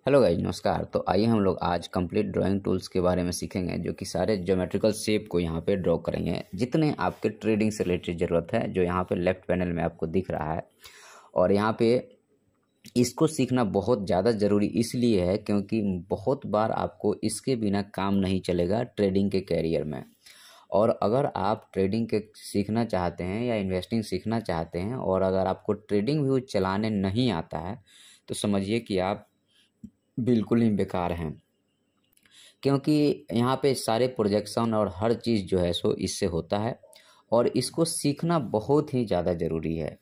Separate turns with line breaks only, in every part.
Hello guys, नमस्कार। तो आइए हम लोग आज कंप्लीट ड्राइंग टूल्स के बारे में सीखेंगे, जो कि सारे ज्योमेट्रिकल शेप को यहाँ पे ड्रॉ करेंगे, जितने आपके ट्रेडिंग से रिलेटेड ज़रूरत है, जो यहाँ पे लेफ्ट पैनल में आपको दिख रहा है। और यहाँ पे इसको सीखना बहुत ज़्यादा ज़रूरी इसलिए है क्योंकि बहुत बार आपको इसके बिना काम नहीं चलेगा ट्रेडिंग के कैरियर में। और अगर आप ट्रेडिंग के सीखना चाहते हैं या इन्वेस्टिंग सीखना चाहते हैं और अगर आपको ट्रेडिंग व्यू चलाने नहीं आता है, तो समझिए कि आप बिल्कुल ही बेकार हैं, क्योंकि यहाँ पे सारे प्रोजेक्शन और हर चीज़ जो है सो इससे होता है। और इसको सीखना बहुत ही ज़्यादा ज़रूरी है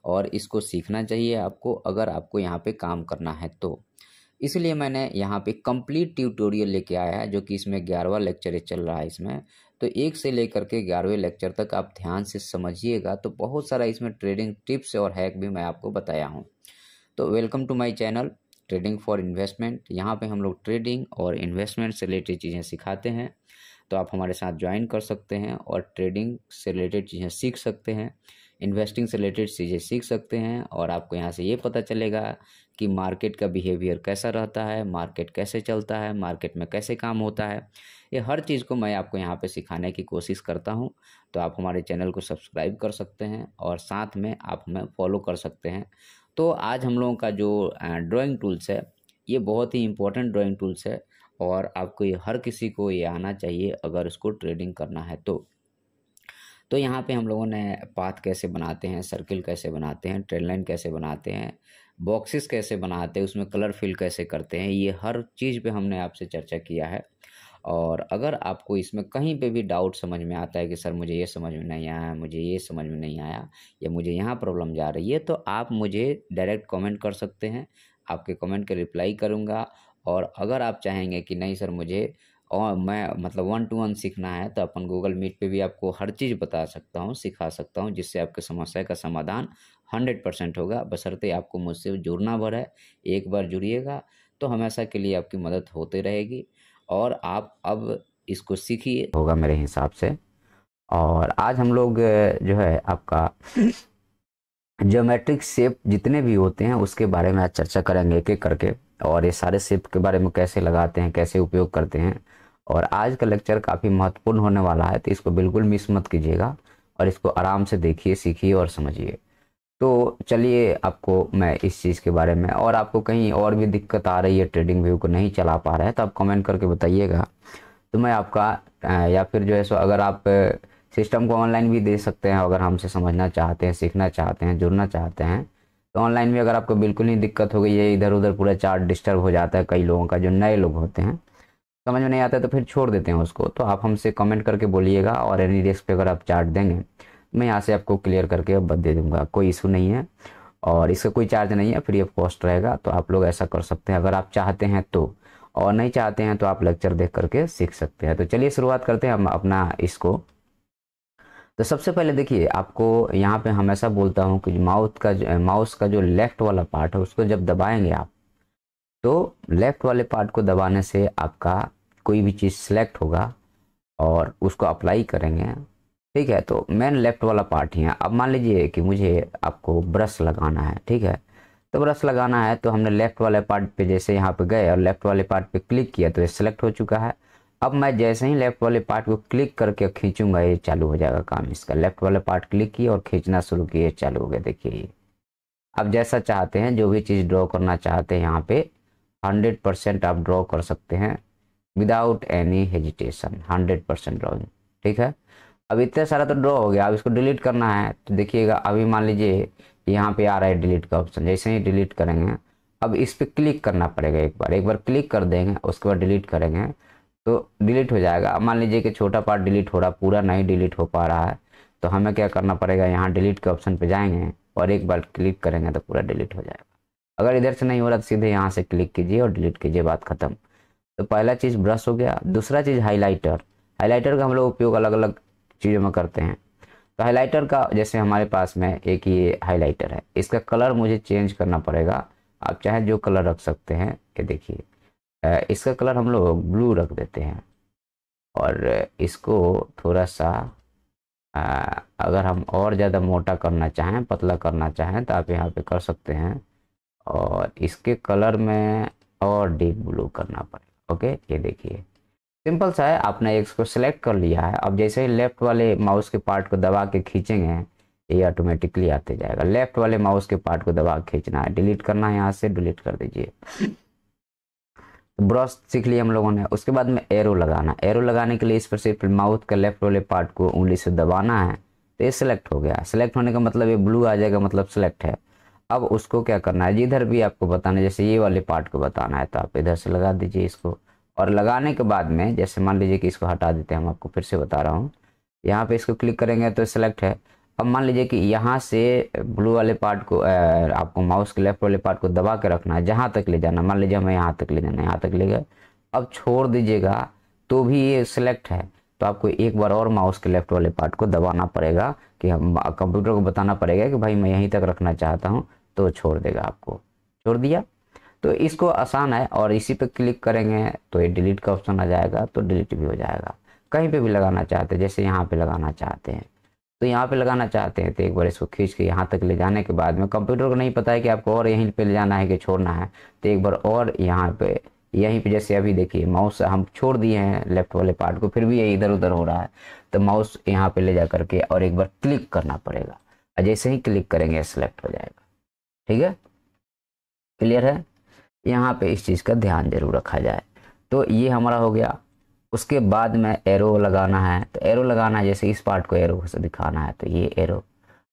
और इसको सीखना चाहिए आपको, अगर आपको यहाँ पे काम करना है तो। इसलिए मैंने यहाँ पे कंप्लीट ट्यूटोरियल लेके आया है, जो कि इसमें 11वां लेक्चर चल रहा है इसमें। तो 1 से लेकर के 11वें लेक्चर तक आप ध्यान से समझिएगा, तो बहुत सारा इसमें ट्रेडिंग टिप्स और हैक भी मैं आपको बताया हूँ। तो welcome to my channel trading for investment. यहाँ पे हम लोग ट्रेडिंग और इन्वेस्टमेंट से रिलेटेड चीज़ें सिखाते हैं, तो आप हमारे साथ ज्वाइन कर सकते हैं और ट्रेडिंग से रिलेटेड चीज़ें सीख सकते हैं, इन्वेस्टिंग से रिलेटेड चीज़ें सीख सकते हैं। और आपको यहाँ से ये पता चलेगा कि मार्केट का बिहेवियर कैसा रहता है, मार्केट कैसे चलता है, मार्केट में कैसे काम होता है। ये हर चीज़ को मैं आपको यहाँ पे सिखाने की कोशिश करता हूँ। तो आप हमारे चैनल को सब्सक्राइब कर सकते हैं और साथ में आप हमें फॉलो कर सकते हैं। तो आज हम लोगों का जो ड्राइंग टूल्स है, ये बहुत ही इम्पोर्टेंट ड्राइंग टूल्स है और आपको ये हर किसी को ये आना चाहिए अगर उसको ट्रेडिंग करना है तो यहाँ पे हम लोगों ने पाथ कैसे बनाते हैं, सर्किल कैसे बनाते हैं, ट्रेन लाइन कैसे बनाते हैं, बॉक्सेस कैसे बनाते हैं, उसमें कलर फिल कैसे करते हैं, ये हर चीज़ पे हमने आपसे चर्चा किया है। और अगर आपको इसमें कहीं पे भी डाउट समझ में आता है कि सर मुझे ये समझ में नहीं आया, मुझे ये समझ में नहीं आया, या मुझे यहाँ प्रॉब्लम जा रही है, तो आप मुझे डायरेक्ट कमेंट कर सकते हैं। आपके कमेंट के रिप्लाई करूँगा। और अगर आप चाहेंगे कि नहीं सर मुझे और मैं मतलब 1 to 1 सीखना है, तो अपन गूगल मीट पे भी आपको हर चीज़ बता सकता हूँ, सिखा सकता हूँ, जिससे आपकी समस्या का समाधान 100% होगा, बशर्ते आपको मुझसे जुड़ना भर है। एक बार जुड़िएगा तो हमेशा के लिए आपकी मदद होती रहेगी और आप अब इसको सीखिए होगा मेरे हिसाब से। और आज हम लोग जो है आपका ज्योमेट्रिक शेप जितने भी होते हैं उसके बारे में आज चर्चा करेंगे एक एक करके, और ये सारे शेप के बारे में कैसे लगाते हैं, कैसे उपयोग करते हैं। और आज का लेक्चर काफ़ी महत्वपूर्ण होने वाला है, तो इसको बिल्कुल मिस मत कीजिएगा और इसको आराम से देखिए, सीखिए और समझिए। तो चलिए आपको मैं इस चीज़ के बारे में, और आपको कहीं और भी दिक्कत आ रही है, ट्रेडिंग व्यू को नहीं चला पा रहा है, तो आप कमेंट करके बताइएगा। तो मैं आपका या फिर जो है सो अगर आप सिस्टम को ऑनलाइन भी दे सकते हैं, अगर हमसे समझना चाहते हैं, सीखना चाहते हैं, जुड़ना चाहते हैं, तो ऑनलाइन भी अगर आपको बिल्कुल ही दिक्कत हो गई है, इधर उधर पूरा चार्ट डिस्टर्ब हो जाता है कई लोगों का, जो नए लोग होते हैं समझ में नहीं आता है, तो फिर छोड़ देते हैं उसको, तो आप हमसे कमेंट करके बोलिएगा और एनी डेस्क पे अगर आप चार्ट देंगे, मैं यहाँ से आपको क्लियर करके अब दे दूँगा, कोई इशू नहीं है। और इसका कोई चार्ज नहीं है, फ्री ऑफ कॉस्ट रहेगा। तो आप लोग ऐसा कर सकते हैं अगर आप चाहते हैं तो, और नहीं चाहते हैं तो आप लेक्चर देख करके सीख सकते हैं। तो चलिए शुरुआत करते हैं हम अपना इसको। तो सबसे पहले देखिए, आपको यहाँ पे हमेशा बोलता हूँ कि माउस का जो लेफ्ट वाला पार्ट है उसको जब दबाएंगे आप, तो लेफ्ट वाले पार्ट को दबाने से आपका कोई भी चीज़ सेलेक्ट होगा और उसको अप्लाई करेंगे। ठीक है, तो मेन लेफ्ट वाला पार्ट ही है। अब मान लीजिए कि मुझे आपको ब्रश लगाना है, ठीक है, तो ब्रश लगाना है तो हमने लेफ्ट वाले पार्ट पे जैसे यहाँ पे गए और लेफ्ट वाले पार्ट पे क्लिक किया तो ये सेलेक्ट हो चुका है। अब मैं जैसे ही लेफ्ट वाले पार्ट को क्लिक करके खींचूंगा, ये चालू हो जाएगा काम इसका। लेफ्ट वाले पार्ट क्लिक किया और खींचना शुरू किया, चालू हो गया। देखिए ये अब जैसा चाहते हैं, जो भी चीज़ ड्रॉ करना चाहते हैं यहाँ पे 100% आप ड्रॉ कर सकते हैं विदाउट एनी हेजिटेशन, 100% ड्रॉइंग। ठीक है, अब इतना सारा तो ड्रॉ हो गया, अब इसको डिलीट करना है। तो देखिएगा अभी मान लीजिए यहाँ पे आ रहा है डिलीट का ऑप्शन, जैसे ही डिलीट करेंगे अब इस पर क्लिक करना पड़ेगा, एक बार क्लिक कर देंगे, उसके बाद डिलीट करेंगे तो डिलीट हो जाएगा। अब मान लीजिए कि छोटा पार्ट डिलीट हो रहा, पूरा नहीं डिलीट हो पा रहा है, तो हमें क्या करना पड़ेगा, यहाँ डिलीट के ऑप्शन पे जाएंगे और एक बार क्लिक करेंगे तो पूरा डिलीट हो जाएगा। अगर इधर से नहीं हो रहा तो सीधे यहाँ से क्लिक कीजिए और डिलीट कीजिए, बात खत्म। तो पहला चीज़ ब्रश हो गया। दूसरा चीज़ हाईलाइटर। हाईलाइटर का हम लोग उपयोग अलग अलग चीज़ों में करते हैं। तो हाईलाइटर का जैसे हमारे पास में एक ये हाईलाइटर है, इसका कलर मुझे चेंज करना पड़ेगा। आप चाहे जो कलर रख सकते हैं, ये देखिए इसका कलर हम लोग ब्लू रख देते हैं और इसको थोड़ा सा अगर हम और ज़्यादा मोटा करना चाहें, पतला करना चाहें, तो आप यहाँ पे कर सकते हैं। और इसके कलर में और डीप ब्लू करना पड़ेगा। ओके, ये देखिए सिंपल सा है, आपने एक को सिलेक्ट कर लिया है। अब जैसे ही लेफ्ट वाले माउस के पार्ट को दबा के खींचेंगे ये ऑटोमेटिकली आते जाएगा। लेफ्ट वाले माउस के पार्ट को दबा के खींचना है, डिलीट करना है, यहाँ से डिलीट कर दीजिए। तो ब्रश सीख लिया हम लोगों ने। उसके बाद में एरो लगाना, एरो लगाने के लिए इस पर सिर्फ माउथ के लेफ्ट वाले पार्ट को उंगली से दबाना है, तो ये सिलेक्ट हो गया। सिलेक्ट होने का मतलब ये ब्लू आ जाएगा, मतलब सिलेक्ट है। अब उसको क्या करना है, जिधर भी आपको बताना है, जैसे ये वाले पार्ट को बताना है तो आप इधर से लगा दीजिए इसको। और लगाने के बाद में जैसे मान लीजिए कि इसको हटा देते हैं, हम आपको फिर से बता रहा हूँ। यहाँ पे इसको क्लिक करेंगे तो सिलेक्ट है। अब मान लीजिए कि यहाँ से ब्लू वाले पार्ट को आपको माउस के लेफ्ट वाले पार्ट को दबा के रखना है, जहाँ तक ले जाना, मान लीजिए हमें यहाँ तक ले जाना है, यहाँ तक ले गए। अब छोड़ दीजिएगा तो भी ये सिलेक्ट है, तो आपको एक बार और माउस के लेफ्ट वाले पार्ट को दबाना पड़ेगा, कि हम कंप्यूटर को बताना पड़ेगा कि भाई मैं यहीं तक रखना चाहता हूँ, तो छोड़ देगा आपको। छोड़ दिया तो इसको आसान है। और इसी पे क्लिक करेंगे तो ये डिलीट का ऑप्शन आ जाएगा, तो डिलीट भी हो जाएगा। कहीं पे भी लगाना चाहते हैं, जैसे यहाँ पे लगाना चाहते हैं, तो यहाँ पे लगाना चाहते हैं तो एक बार इसको खींच के यहाँ तक ले जाने के बाद में कंप्यूटर को नहीं पता है कि आपको और यहीं पे ले जाना है कि छोड़ना है, तो एक बार और यहाँ पे यहीं पे जैसे अभी देखिए माउस हम छोड़ दिए हैं लेफ्ट वाले पार्ट को, फिर भी ये इधर उधर हो रहा है, तो माउस यहाँ पे ले जा करके और एक बार क्लिक करना पड़ेगा, और जैसे ही क्लिक करेंगे सेलेक्ट हो जाएगा। ठीक है, क्लियर है। यहाँ पे इस चीज़ का ध्यान जरूर रखा जाए। तो ये हमारा हो गया। उसके बाद में एरो लगाना है, तो एरो लगाना है, जैसे इस पार्ट को एरो से दिखाना है, तो ये एरो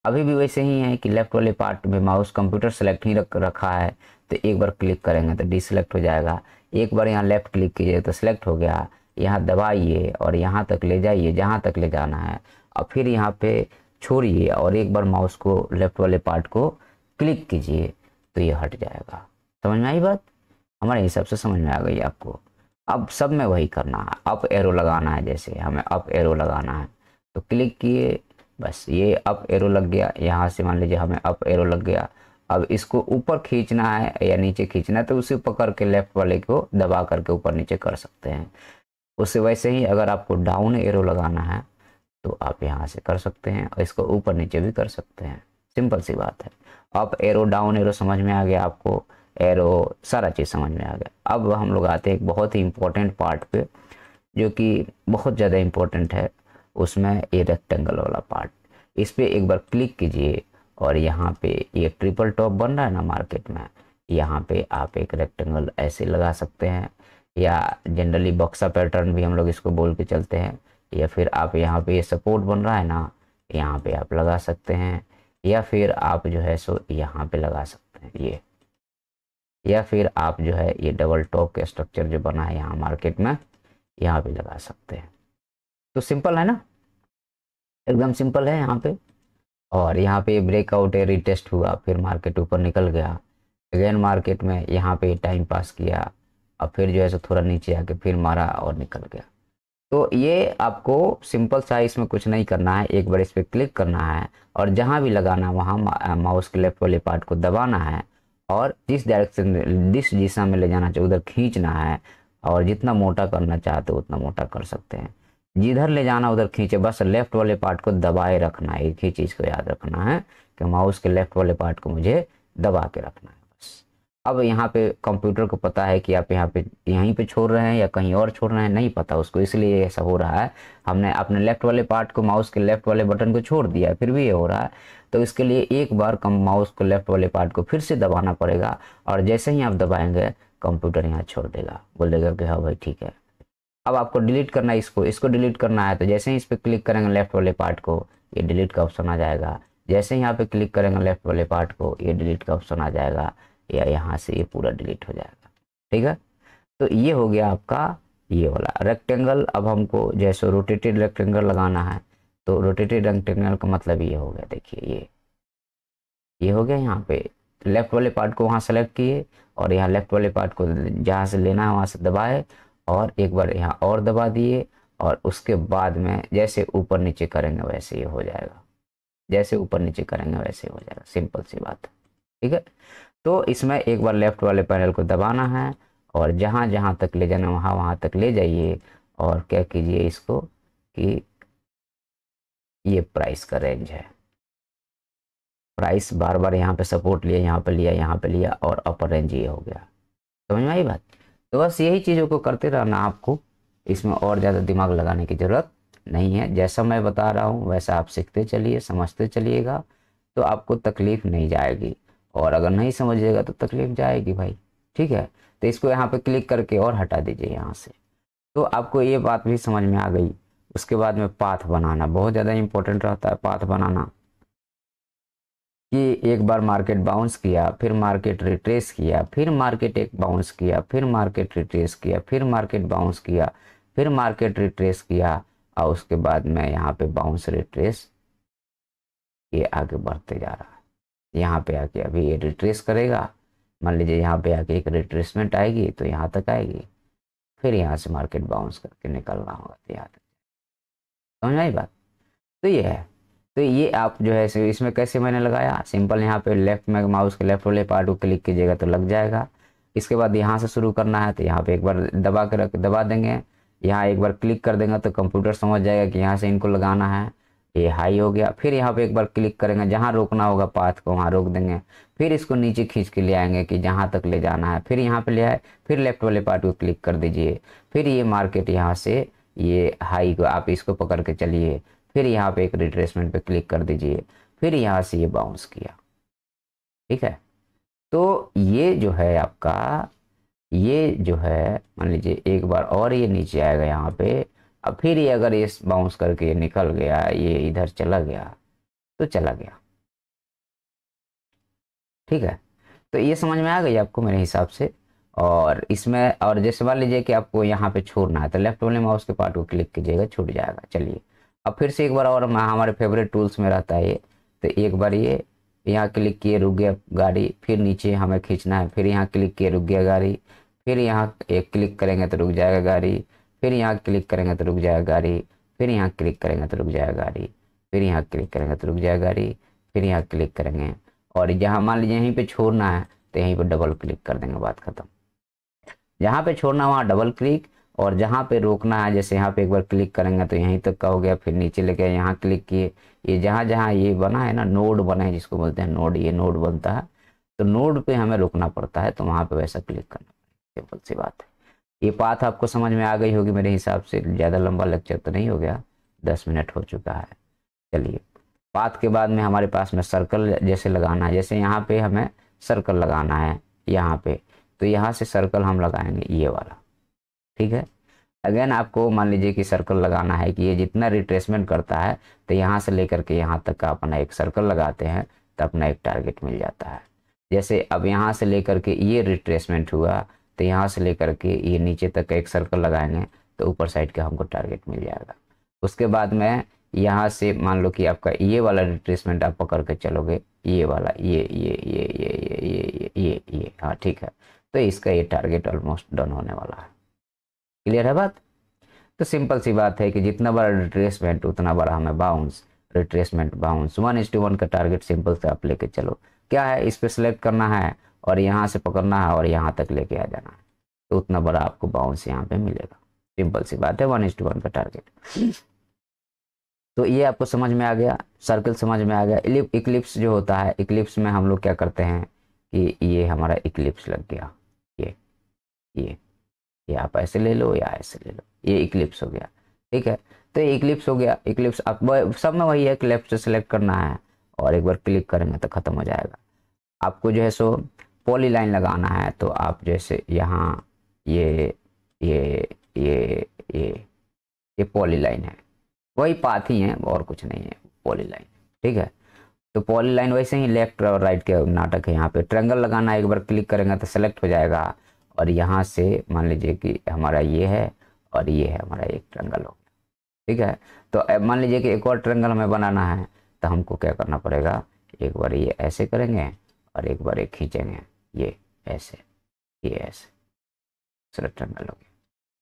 अभी भी वैसे ही है कि लेफ्ट वाले पार्ट में माउस कंप्यूटर सेलेक्ट ही रखा है, तो एक बार क्लिक करेंगे तो डिसेलेक्ट हो जाएगा। एक बार यहाँ लेफ्ट क्लिक कीजिए तो सिलेक्ट हो गया, यहाँ दबाइए और यहाँ तक ले जाइए जहाँ तक ले जाना है, और फिर यहाँ पे छोड़िए और एक बार माउस को लेफ्ट वाले पार्ट को क्लिक कीजिए तो ये हट जाएगा। समझ में आई बात? हमारे हिसाब से समझ में आ गई आपको। अब सब में वही करना है, अप एरो लगाना है, जैसे हमें अप एरो लगाना है तो क्लिक किए, बस ये अप एरो लग गया। यहाँ से मान लीजिए हमें अप एरो लग गया। अब इसको ऊपर खींचना है या नीचे खींचना है, तो उसे पकड़ के लेफ्ट वाले को दबा करके ऊपर नीचे कर सकते हैं। उससे वैसे ही अगर आपको डाउन एरो लगाना है तो आप यहाँ से कर सकते हैं, और इसको ऊपर नीचे भी कर सकते हैं। सिंपल सी बात है। अप एरो डाउन एरो समझ में आ गया आपको, एरो सारा चीज़ समझ में आ गया। अब हम लोग आते हैं एक बहुत ही इम्पोर्टेंट पार्ट पे, जो कि बहुत ज़्यादा इम्पोर्टेंट है। उसमें ये रेक्टेंगल वाला पार्ट, इस पर एक बार क्लिक कीजिए और यहाँ पे ये ट्रिपल टॉप बन रहा है ना मार्केट में, यहाँ पे आप एक रेक्टेंगल ऐसे लगा सकते हैं, या जनरली बक्सा पैटर्न भी हम लोग इसको बोल के चलते हैं, या फिर आप यहाँ पे ये सपोर्ट बन रहा है ना, यहाँ पे आप लगा सकते हैं, या फिर आप जो है सो यहाँ पे लगा सकते हैं ये, या फिर आप जो है ये डबल टॉप के स्ट्रक्चर जो बना है यहाँ मार्केट में, यहाँ पे लगा सकते हैं। तो सिंपल है ना, एकदम सिंपल है यहाँ पे। और यहाँ पे ब्रेकआउट है, रिटेस्ट हुआ, फिर मार्केट ऊपर निकल गया, अगेन मार्केट में यहाँ पे टाइम पास किया, और फिर जो है सो थोड़ा नीचे आके फिर मारा और निकल गया। तो ये आपको सिंपल सा, इसमें कुछ नहीं करना है, एक बार इस पर क्लिक करना है और जहाँ भी लगाना है वहाँ माउस के लेफ्ट वाले पार्ट को दबाना है, और जिस डायरेक्शन जिस दिशा में ले जाना चाहिए उधर खींचना है, और जितना मोटा करना चाहते हो उतना मोटा कर सकते हैं। जिधर ले जाना उधर खींचे, बस लेफ्ट वाले पार्ट को दबाए रखना है। एक ही चीज़ को याद रखना है कि माउस के लेफ्ट वाले पार्ट को मुझे दबा के रखना है बस। अब यहाँ पे कंप्यूटर को पता है कि आप यहाँ पे यहीं पे छोड़ रहे हैं या कहीं और छोड़ रहे हैं, नहीं पता उसको, इसलिए ऐसा हो रहा है। हमने अपने लेफ्ट वाले पार्ट को, माउस के लेफ्ट वाले बटन को छोड़ दिया, फिर भी ये हो रहा है। तो इसके लिए एक बार कम माउस को लेफ्ट वाले पार्ट को फिर से दबाना पड़ेगा, और जैसे ही आप दबाएंगे कंप्यूटर यहाँ छोड़ देगा, बोल देगा कि हाँ भाई ठीक है। अब आपको डिलीट करना है, इसको डिलीट करना है, तो जैसे ही इस पर क्लिक करेंगे लेफ्ट वाले पार्ट को, ये डिलीट का ऑप्शन आ जाएगा। जैसे ही यहाँ पे क्लिक करेंगे लेफ्ट वाले पार्ट को, ये डिलीट का ऑप्शन आ जाएगा, या यहाँ से ये पूरा डिलीट हो जाएगा। ठीक है, तो ये हो गया आपका ये वाला रेक्टेंगल। अब हमको जैसे रोटेटेड रेक्टेंगल लगाना है, तो रोटेटेड रेक्टेंगल का मतलब ये हो गया, देखिए ये हो गया। यहाँ पे लेफ्ट वाले पार्ट को वहाँ सेलेक्ट किए, और यहाँ लेफ्ट वाले पार्ट को जहाँ से लेना है वहाँ से दबाए, और एक बार यहाँ और दबा दिए, और उसके बाद में जैसे ऊपर नीचे करेंगे वैसे ये हो जाएगा, जैसे ऊपर नीचे करेंगे वैसे हो जाएगा। सिंपल सी बात है। ठीक है, तो इसमें एक बार लेफ्ट वाले पैनल को दबाना है, और जहाँ जहाँ तक ले जाना वहाँ वहाँ तक ले जाइए, और क्या कीजिए इसको कि ये प्राइस का रेंज है, प्राइस बार बार यहाँ पे सपोर्ट लिया, यहाँ पे लिया, यहाँ पे लिया, और अपर रेंज ये हो गया। समझ में आई बात। तो बस यही चीज़ों को करते रहना आपको, इसमें और ज़्यादा दिमाग लगाने की ज़रूरत नहीं है। जैसा मैं बता रहा हूँ वैसा आप सीखते चलिए, समझते चलिएगा, तो आपको तकलीफ नहीं जाएगी। और अगर नहीं समझिएगा तो तकलीफ जाएगी भाई, ठीक है। तो इसको यहाँ पे क्लिक करके और हटा दीजिए यहाँ से। तो आपको ये बात भी समझ में आ गई। उसके बाद में पाथ बनाना बहुत ज़्यादा इंपॉर्टेंट रहता है। पाथ बनाना कि एक बार मार्केट बाउंस किया, फिर मार्केट रिट्रेस किया, फिर मार्केट एक बाउंस किया, फिर मार्केट रिट्रेस किया, फिर मार्केट बाउंस किया, फिर मार्केट रिट्रेस किया, और उसके बाद में यहाँ पे बाउंस रिट्रेस ये आगे बढ़ते जा रहा है। यहाँ पे आके अभी ये रिट्रेस करेगा, मान लीजिए यहाँ पे आके एक रिट्रेसमेंट आएगी तो यहाँ तक आएगी, फिर यहाँ से मार्केट बाउंस करके निकलना होगा तो यहाँ तक। समझ आई बात। तो ये है। तो ये आप जो है इसमें कैसे मैंने लगाया, सिंपल यहाँ पे लेफ्ट में माउस के लेफ्ट वाले पार्ट को क्लिक कीजिएगा तो लग जाएगा। इसके बाद यहाँ से शुरू करना है तो यहाँ पे एक बार दबा देंगे, यहाँ एक बार क्लिक कर देंगे तो कंप्यूटर समझ जाएगा कि यहाँ से इनको लगाना है। ये हाई हो गया, फिर यहाँ पे एक बार क्लिक करेंगे, जहाँ रोकना होगा पाथ को वहाँ रोक देंगे, फिर इसको नीचे खींच के ले आएंगे कि जहाँ तक ले जाना है, फिर यहाँ पे ले आए, फिर लेफ्ट वाले पार्ट को क्लिक कर दीजिए, फिर ये मार्केट यहाँ से ये हाई को आप इसको पकड़ के चलिए, फिर यहाँ पे एक रिट्रेसमेंट पे क्लिक कर दीजिए, फिर यहाँ से ये बाउंस किया, ठीक है। तो ये जो है आपका, ये जो है मान लीजिए एक बार और ये नीचे आएगा यहाँ पे, अब फिर ये अगर ये बाउंस करके निकल गया, ये इधर चला गया तो चला गया, ठीक है। तो ये समझ में आ गई आपको मेरे हिसाब से। और इसमें और जैसे मान लीजिए कि आपको यहाँ पे छोड़ना है तो लेफ्ट वाले माउस के पार्ट को क्लिक कीजिएगा, छूट जाएगा। चलिए अब फिर से एक बार और हमारे फेवरेट टूल्स में रहता है ये, तो एक बार ये यहाँ क्लिक किए रुक गया गाड़ी, फिर नीचे हमें खींचना है, फिर यहाँ क्लिक किए रुक गया गाड़ी, फिर यहाँ एक क्लिक करेंगे तो रुक जाएगा गाड़ी, फिर यहाँ क्लिक करेंगे तो रुक जाएगा गाड़ी, फिर यहाँ क्लिक करेंगे तो रुक जाएगा गाड़ी, फिर यहाँ क्लिक करेंगे तो रुक जाएगा गाड़ी, फिर यहाँ क्लिक करेंगे, और जहाँ मान लीजिए यहीं पे छोड़ना है तो यहीं पे डबल क्लिक कर देंगे, बात खत्म। जहाँ पे छोड़ना वहाँ डबल क्लिक, और जहाँ पे रोकना है जैसे यहाँ पे एक बार क्लिक करेंगे तो यहीं तक का हो गया, फिर नीचे लेके यहाँ क्लिक किए, ये जहाँ जहाँ ये बना है ना, नोड बना है जिसको बोलते हैं नोड, ये नोड बनता है, तो नोड पे हमें रुकना पड़ता है, तो वहाँ पे वैसा क्लिक करना, सिंपल सी बात है। ये बात आपको समझ में आ गई होगी मेरे हिसाब से, ज़्यादा लंबा लेक्चर तो नहीं हो गया, 10 मिनट हो चुका है। चलिए पाथ के बाद में हमारे पास में सर्कल जैसे लगाना है, जैसे यहाँ पे हमें सर्कल लगाना है यहाँ पे, तो यहाँ से सर्कल हम लगाएंगे ये वाला, ठीक है। अगेन आपको मान लीजिए कि सर्कल लगाना है कि ये जितना रिट्रेसमेंट करता है तो यहाँ से लेकर के यहाँ तक का अपना एक सर्कल लगाते हैं तो अपना एक टारगेट मिल जाता है। जैसे अब यहाँ से लेकर के ये रिट्रेसमेंट हुआ तो यहाँ से लेकर के ये नीचे तक का एक सर्कल लगाएंगे तो ऊपर साइड का हमको टारगेट मिल जाएगा। उसके बाद में यहाँ से मान लो कि आपका ये वाला रिट्रेसमेंट आप पकड़ के चलोगे, ये वाला ये हाँ ठीक है, तो इसका ये टारगेट ऑलमोस्ट डन होने वाला है। क्लियर है बात। तो सिंपल सी बात है कि जितना बड़ा रिट्रेसमेंट उतना बड़ा हमें बाउंस, रिट्रेसमेंट बाउंस 1:1 का टारगेट सिंपल से आप लेके चलो। क्या है, इस पे सेलेक्ट करना है और यहाँ से पकड़ना है और यहाँ तक लेके आ जाना है, तो उतना बड़ा आपको बाउंस यहाँ पे मिलेगा। सिंपल सी बात है, 1:1 का टारगेट। तो ये आपको समझ में आ गया, सर्कल समझ में आ गया। इक्लिप्स जो होता है, इक्लिप्स में हम लोग क्या करते हैं कि ये हमारा इक्लिप्स लग गया, ये आप ऐसे ले लो या ऐसे ले लो, ये इक्लिप्स हो गया, ठीक है। तो ये इक्लिप्स हो गया। इक्लिप्स अब सब में वही है कि लेफ्ट से सिलेक्ट करना है और एक बार क्लिक करेंगे तो ख़त्म हो जाएगा। आपको जो है सो पॉली लाइन लगाना है, तो आप जैसे यहाँ ये पॉली लाइन है, वही पाथ ही है और कुछ नहीं है, पॉली लाइन, ठीक है। तो पॉली लाइन वैसे ही लेफ्ट और राइट के नाटक है। यहाँ पे ट्रायंगल लगाना है, एक बार क्लिक करेंगे तो सेलेक्ट हो जाएगा, और यहाँ से मान लीजिए कि हमारा ये है और ये है, हमारा एक ट्रायंगल हो गया, ठीक है। तो मान लीजिए कि एक और ट्रायंगल हमें बनाना है, तो हमको क्या करना पड़ेगा, एक बार ये ऐसे करेंगे और एक बार एक खींचेंगे, ये ऐसे, ये ऐसे, दूसरा ट्रायंगल हो गया।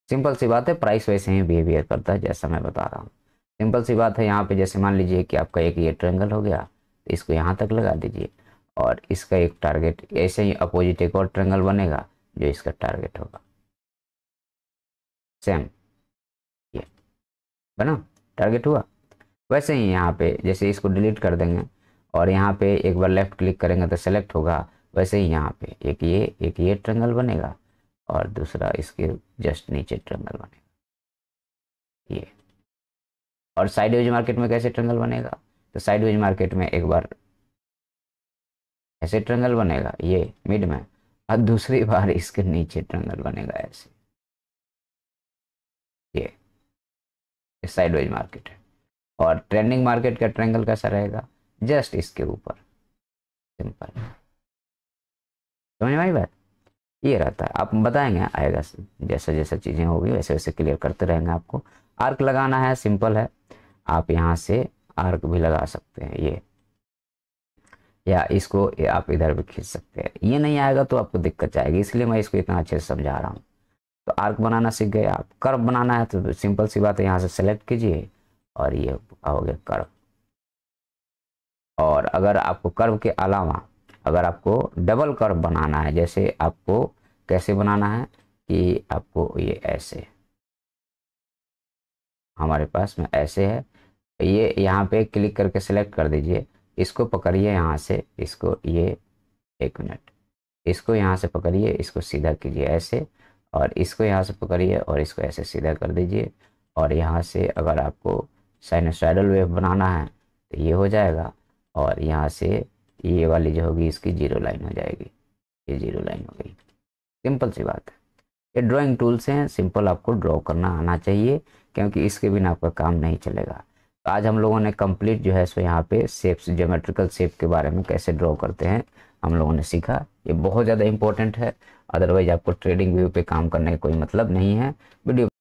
सिंपल सी बात है, प्राइस वैसे ही बिहेवियर करता है जैसा मैं बता रहा हूँ। सिंपल सी बात है। यहाँ पे जैसे मान लीजिए कि आपका एक ये ट्रायंगल हो गया, तो इसको यहाँ तक लगा दीजिए और इसका एक टारगेट, ऐसे ही अपोजिट एक और ट्रायंगल बनेगा जो इसका टारगेट होगा, सेम ये बना, टारगेट हुआ। वैसे ही यहाँ पे जैसे इसको डिलीट कर देंगे और यहाँ पे एक बार लेफ्ट क्लिक करेंगे तो सेलेक्ट होगा, वैसे ही यहाँ पे एक ये ट्रायंगल बनेगा और दूसरा इसके जस्ट नीचे ट्रायंगल बनेगा ये। और साइडवेज मार्केट में कैसे ट्रायंगल बनेगा, तो साइडवेज मार्केट में एक बार ऐसे ट्रायंगल बनेगा ये मिड में, और दूसरी बार इसके नीचे ट्रायंगल बनेगा ऐसे, ये साइडवेज मार्केट है। और ट्रेंडिंग मार्केट का ट्रायंगल कैसा रहेगा, जस्ट इसके ऊपर, सिंपल। समझ में आई बात, ये रहता है। आप बताएंगे आएगा, जैसा जैसा चीज़ें होगी वैसे वैसे क्लियर करते रहेंगे। आपको आर्क लगाना है, सिंपल है, आप यहाँ से आर्क भी लगा सकते हैं ये, या इसको आप इधर भी खींच सकते हैं। ये नहीं आएगा तो आपको दिक्कत आएगी, इसलिए मैं इसको इतना अच्छे से समझा रहा हूँ। तो आर्क बनाना सीख गए आप। कर्व बनाना है तो सिंपल सी बात है, यहाँ से सेलेक्ट कीजिए और ये हो गया कर्व। और अगर आपको कर्व के अलावा अगर आपको डबल कर्व बनाना है, जैसे आपको कैसे बनाना है कि आपको ये ऐसे, हमारे पास में ऐसे है, ये यहाँ पे क्लिक करके सेलेक्ट कर दीजिए, इसको पकड़िए यहाँ से, इसको ये, एक मिनट, इसको यहाँ से पकड़िए, इसको सीधा कीजिए ऐसे, और इसको यहाँ से पकड़िए और इसको ऐसे सीधा कर दीजिए। और यहाँ से अगर आपको साइनसॉइडल वेव बनाना है तो ये हो जाएगा, और यहाँ से ये वाली जो होगी इसकी जीरो लाइन हो जाएगी, ये जीरो लाइन हो गई। सिंपल सी बात है। ये ड्राइंग टूल्स हैं, सिंपल आपको ड्रॉ करना आना चाहिए, क्योंकि इसके बिना आपका काम नहीं चलेगा। तो आज हम लोगों ने कंप्लीट जो है सो यहाँ पे शेप्स, ज्योमेट्रिकल शेप के बारे में कैसे ड्रॉ करते हैं हम लोगों ने सीखा। ये बहुत ज़्यादा इंपॉर्टेंट है, अदरवाइज आपको ट्रेडिंग व्यू पे काम करने का कोई मतलब नहीं है। वीडियो